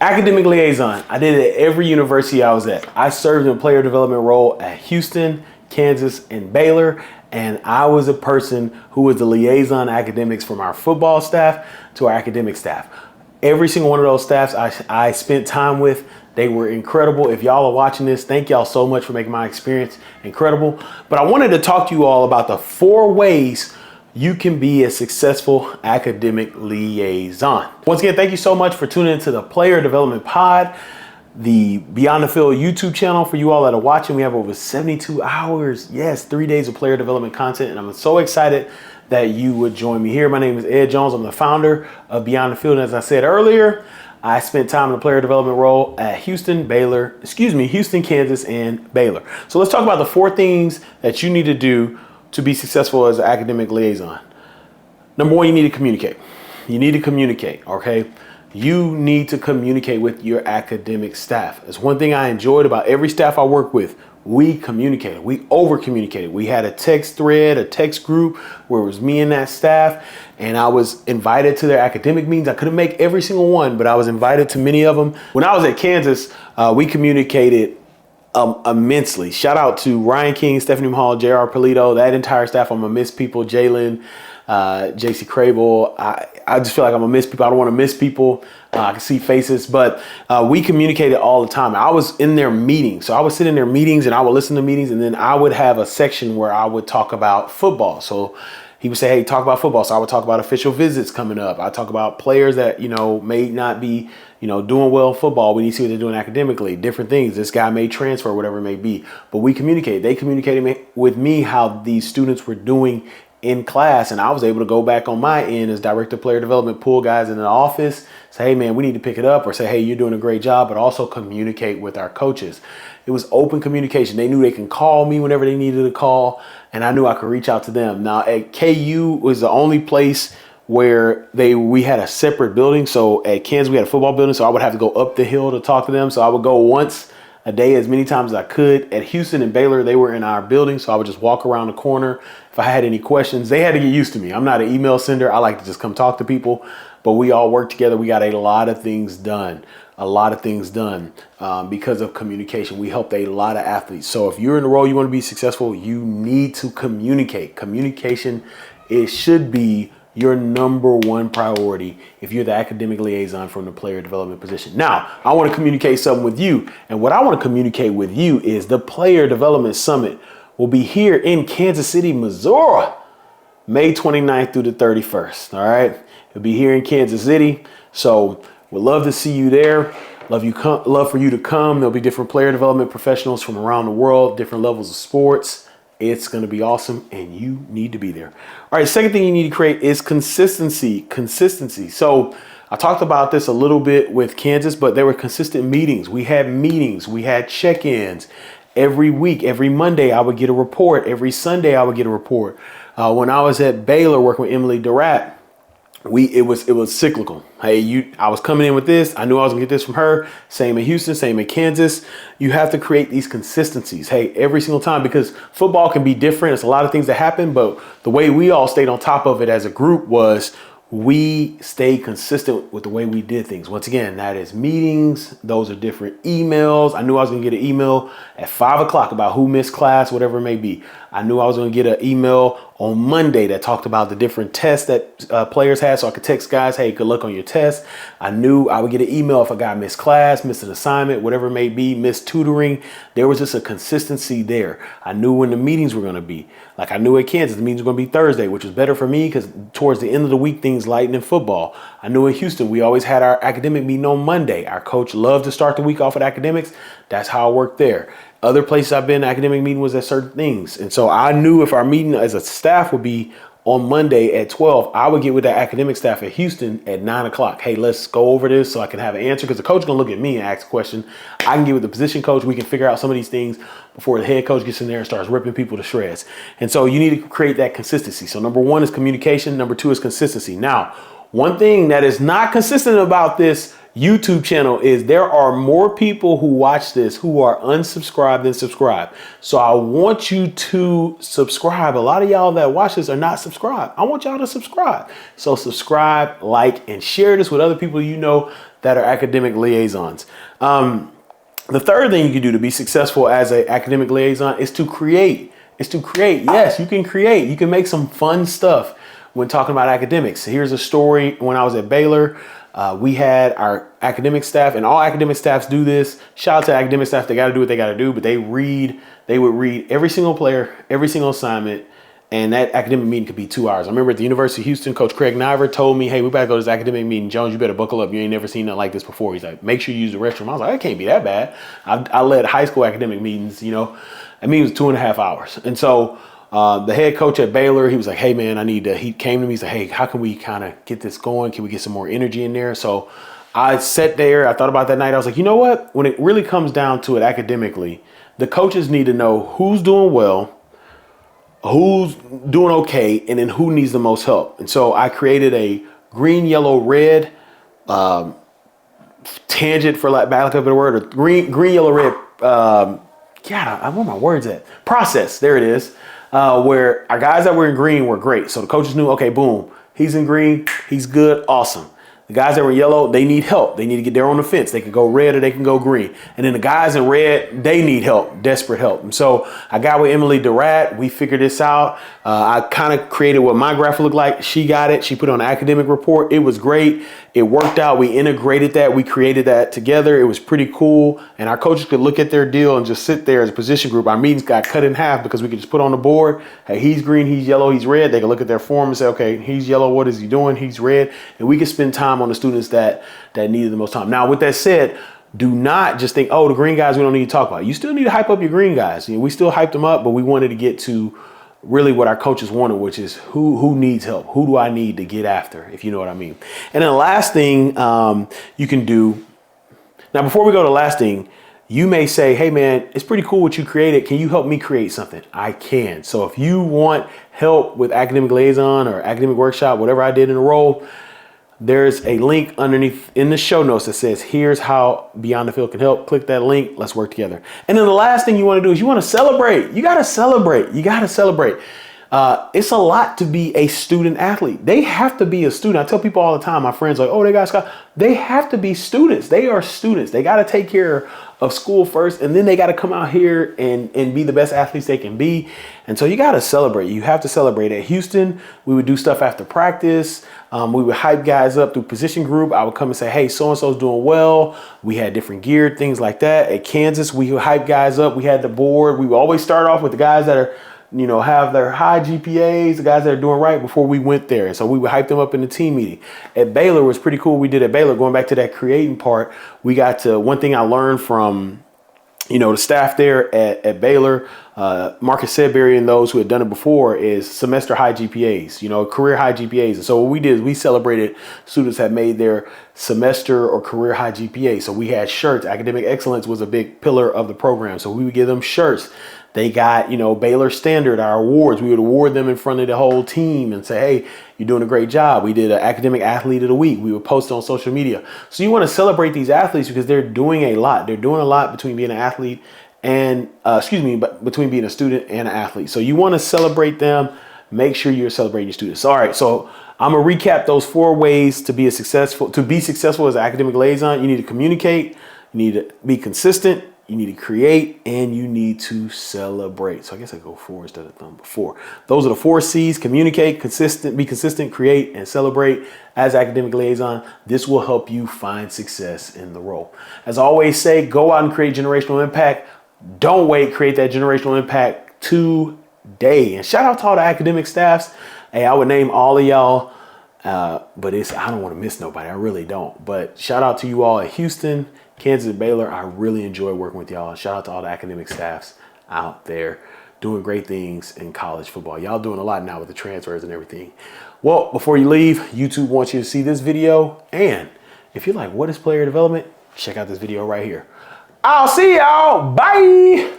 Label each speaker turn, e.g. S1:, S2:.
S1: Academic liaison. I did it at every university I was at. I served in a player development role at Houston, Kansas, and Baylor. And I was a person who was the liaison academics from our football staff to our academic staff. Every single one of those staffs I spent time with, they were incredible. If y'all are watching this, thank y'all so much for making my experience incredible. But I wanted to talk to you all about the 4 ways you can be a successful academic liaison. Once again, thank you so much for tuning into the Player Development Pod, the Beyond the Field YouTube channel. For you all that are watching, we have over 72 hours. Yes, 3 days of player development content. And I'm so excited that you would join me here. My name is Ed Jones. I'm the founder of Beyond the Field. And as I said earlier, I spent time in the player development role at Houston, Kansas, and Baylor. So let's talk about the 4 things that you need to do to be successful as an academic liaison. Number 1, you need to communicate. You need to communicate, okay? You need to communicate with your academic staff. It's one thing I enjoyed about every staff I work with. We communicated, we over communicated. We had a text thread, a text group where it was me and that staff, and I was invited to their academic meetings. I couldn't make every single one, but I was invited to many of them. When I was at Kansas, we communicated immensely. Shout out to Ryan King, Stephanie Hall, J.R. Polito, that entire staff. I'm gonna miss people. Jalen, JC Crable. I just feel like I'm gonna miss people. I don't want to miss people. I can see faces, but we communicated all the time. I was in their meetings. So I would sit in their meetings and I would listen to meetings, and then I would have a section where I would talk about football. So he would say, hey, talk about football. So I would talk about official visits coming up. I talk about players that, may not be, doing well in football. We need to see what they're doing academically, different things. This guy may transfer, whatever it may be. But we communicate. They communicated with me how these students were doing in class. And I was able to go back on my end as director of player development, pull guys in the office, say, hey, man, we need to pick it up, or say, hey, you're doing a great job, but also communicate with our coaches. It was open communication. They knew they can call me whenever they needed to call, and I knew I could reach out to them. Now, at KU was the only place where we had a separate building. So at Kansas, we had a football building, so I would have to go up the hill to talk to them. So I would go once a day, as many times as I could. At Houston and Baylor, they were in our building, so I would just walk around the corner. If I had any questions, they had to get used to me. I'm not an email sender. I like to just come talk to people, but we all worked together. We got a lot of things done. Because of communication. We helped a lot of athletes. So if you're in the role you want to be successful, you need to communicate. Communication, it should be your number 1 priority if you're the academic liaison from the player development position. Now, I want to communicate something with you. And what I want to communicate with you is the Player Development Summit will be here in Kansas City, Missouri, May 29th through the 31st. All right. It'll be here in Kansas City. So we'd love to see you there. Love for you to come. There'll be different player development professionals from around the world, different levels of sports. It's going to be awesome, and you need to be there. All right, second thing you need to create is consistency. So I talked about this a little bit with Kansas, but there were consistent meetings. We had check-ins every week. Every Monday, I would get a report. Every Sunday, I would get a report. When I was at Baylor working with Emily Durrat, it was cyclical. Hey, I was coming in with this. I knew I was gonna get this from her. Same in Houston, same in Kansas. You have to create these consistencies. Hey, every single time, because football can be different. It's a lot of things that happen, but the way we all stayed on top of it as a group was we stayed consistent with the way we did things. Once again, that is meetings. Those are different emails. I knew I was gonna get an email at 5 o'clock about who missed class, whatever it may be. I knew I was gonna get an email on Monday that talked about the different tests that players had, so I could text guys, hey, good luck on your test. I knew I would get an email if a guy missed class, missed an assignment, whatever it may be, missed tutoring. There was just a consistency there. I knew when the meetings were gonna be. Like I knew at Kansas, the meetings were gonna be Thursday, which was better for me because towards the end of the week, things lightened in football. I knew in Houston, we always had our academic meeting on Monday. Our coach loved to start the week off with academics. That's how I worked there. Other places I've been, academic meeting was at certain things. And so I knew if our meeting as a staff would be on Monday at 12, I would get with the academic staff at Houston at 9 o'clock. Hey, let's go over this so I can have an answer, because the coach is going to look at me and ask a question. I can get with the position coach. We can figure out some of these things before the head coach gets in there and starts ripping people to shreds. And so you need to create that consistency. So number 1 is communication. Number 2 is consistency. Now, one thing that is not consistent about this YouTube channel is there are more people who watch this who are unsubscribed than subscribed. So I want you to subscribe. A lot of y'all that watch this are not subscribed. I want y'all to subscribe. So subscribe, like, and share this with other people you know that are academic liaisons. The third thing you can do to be successful as an academic liaison is to create. Yes, you can create. You can make some fun stuff when talking about academics. Here's a story. When I was at Baylor, we had our academic staff, and all academic staffs do this. Shout out to academic staff. They got to do what they got to do, but they would read every single player, every single assignment. And that academic meeting could be 2 hours. I remember at the University of Houston, Coach Craig Niver told me, hey, we better go to this academic meeting. Jones, you better buckle up. You ain't never seen nothing like this before. He's like, make sure you use the restroom. I was like, that can't be that bad. I led high school academic meetings, you know. I mean, it was 2.5 hours. And so the head coach at Baylor, he was like, hey, man, he came to me. He's like, hey, how can we kind of get this going? Can we get some more energy in there? So I sat there. I thought about that night. I was like, you know what? When it really comes down to it academically, the coaches need to know who's doing well, who's doing okay, and then who needs the most help. And so I created a green, yellow, red tangent, for lack of a better word, or green, yellow, red. I where my words at? Process. There it is. Where our guys that were in green were great. So the coaches knew, okay, boom, he's in green, he's good, awesome. The guys that were yellow, they need help. They need to get there on the fence. They can go red or they can go green. And then the guys in red, they need help, desperate help. And so I got with Emily Durrat. We figured this out. I kind of created what my graph looked like. She got it. She put it on an academic report. It was great. It worked out. We integrated that. We created that together. It was pretty cool. And our coaches could look at their deal and just sit there as a position group. Our meetings got cut in half because we could just put on the board, hey, he's green, he's yellow, he's red. They could look at their form and say, okay, he's yellow, what is he doing? He's red. And we could spend time on the students that needed the most time. Now, with that said, do not just think, oh, the green guys we don't need to talk about. You still need to hype up your green guys. You know, we still hyped them up, but we wanted to get to really what our coaches wanted, which is who needs help? Who do I need to get after, if you know what I mean? And then the last thing you can do, now before we go to the last thing, you may say, hey man, it's pretty cool what you created. Can you help me create something? I can. So if you want help with academic liaison or academic workshop, whatever I did in a role, there's a link underneath in the show notes that says, here's how Beyond the Field can help. Click that link. Let's work together. And then the last thing you want to do is you want to celebrate. You got to celebrate. You got to celebrate. It's a lot to be a student athlete. They have to be a student. I tell people all the time, my friends like, oh, they got Scott. They have to be students. They are students. They got to take care of school first, and then they got to come out here and be the best athletes they can be. And so you got to celebrate. You have to celebrate. At Houston, we would do stuff after practice. We would hype guys up through position group. I would come and say, hey, so-and-so's doing well. We had different gear, things like that. At Kansas, we would hype guys up. We had the board. We would always start off with the guys that are, you know, have their high GPAs, the guys that are doing right before we went there. And so we would hype them up in the team meeting. At Baylor, it was pretty cool. We did at Baylor, going back to that creating part, we got to, one thing I learned from, you know, the staff there at Baylor, Marcus Sedbury and those who had done it before, is semester high GPAs, you know, career high GPAs. And so what we did is we celebrated students that made their semester or career high GPA. So we had shirts. Academic excellence was a big pillar of the program. So we would give them shirts. They got, you know, Baylor Standard, our awards. We would award them in front of the whole team and say, hey, you're doing a great job. We did an academic athlete of the week. We would post on social media. So you want to celebrate these athletes because they're doing a lot. They're doing a lot between being an athlete and, between being a student and an athlete. So you want to celebrate them. Make sure you're celebrating your students. All right. So I'm going to recap those 4 ways to be successful as an academic liaison. You need to communicate. You need to be consistent. You need to create, and you need to celebrate. So I guess I go 4 instead of thumb, but 4. Those are the 4 C's: communicate, be consistent, create, and celebrate. As academic liaison, this will help you find success in the role. As I always say, go out and create generational impact. Don't wait, create that generational impact today. And shout out to all the academic staffs. Hey, I would name all of y'all, but I don't want to miss nobody. I really don't. But shout out to you all at Houston, Kansas, and Baylor. I really enjoy working with y'all. Shout out to all the academic staffs out there doing great things in college football. Y'all doing a lot now with the transfers and everything. Well, before you leave, YouTube wants you to see this video. And if you're like, what is player development? Check out this video right here. I'll see y'all. Bye.